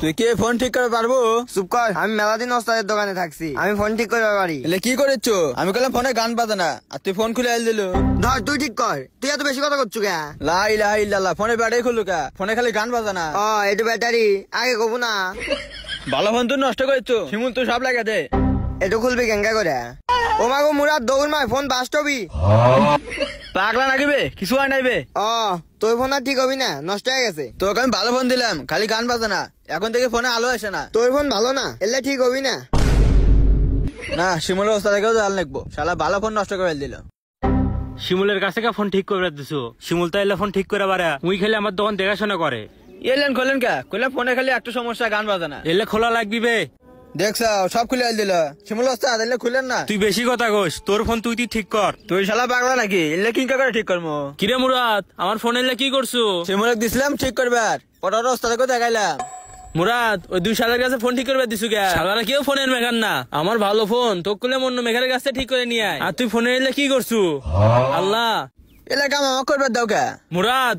তুই কি ফোন ঠিক করে পারবো? চুপ কর, আমি মেলা দিন ওস্তাদের দোকানে থাকছি, আমি ফোন ঠিক করতে পারি। এলে কি করেছো? আমি কইলাম ফোনে গান বাজে না, আর তুই ফোন খুলে আইল দিল। ধর তুই ঠিক কর, তুই এত বেশি কথা করছু কে? লা ইলাহা ইল্লাল্লাহ, ফোনে ব্যাটারি খুললো কে? ফোনে খালি গান বাজে না। এটা ব্যাটারি আগে কব না। ভালো ফোন তুই নষ্ট করেছো, শিমুল তুই সব লাগা দে। এটা খুলবি কেঙ্গা করে? ও মাগো মুরাদ দৌড় মার, ফোন বাস্ট হবি। পাগলা নাকিবে, কিছু হয় নাইবে। তোর ফোন আর ঠিক হবি না, নষ্ট হয়ে গেছে। তোকে আমি ভালো ফোন দিলাম, খালি গান বাজে না, এখন থেকে ফোনে আলো আসে না। তোর ফোন ভালো না, এলে ঠিক হবি না। না, শিমুলের ওস্তাদ থেকেও জাল নেকবো, শালা ভালো ফোন নষ্ট করে দিল। শিমুলের কাছে ফোন ঠিক করে দিছো, শিমুল তো এলে ফোন ঠিক করে পারে, উই খেলে আমার দোকান দেখাশোনা করে। এলেন খোলেন কে? কইলাম ফোনে খালি একটু সমস্যা, গান বাজে না। এলে খোলা লাগবি বে। দেখছো সব খুলে আইল দিল। শিমুল ওস্তাদ এলে খুলেন না। তুই বেশি কথা কইস, তোর ফোন তুই ঠিক কর। তুই শালা পাগলা নাকি? এলে কিংকা করে ঠিক করবো? কিরে মুরাদ, আমার ফোন এলে কি করছো? শিমুলক দিছিলাম ঠিক করবার, পরে ওস্তাদকে দেখাইলাম। মুরাদ, ওই দুই শালার কাছে ফোন ঠিক করবে দিছু কে? শালারা কেউ ফোনের মেকার না, আমার ভালো ফোন তো করলে অন্য মেকারের কাছে ঠিক করে নিয়ে আয়। আর তুই ফোনে এলে কি করছু? আল্লাহ, এলে কাম আমার করবার দাও কে? মুরাদ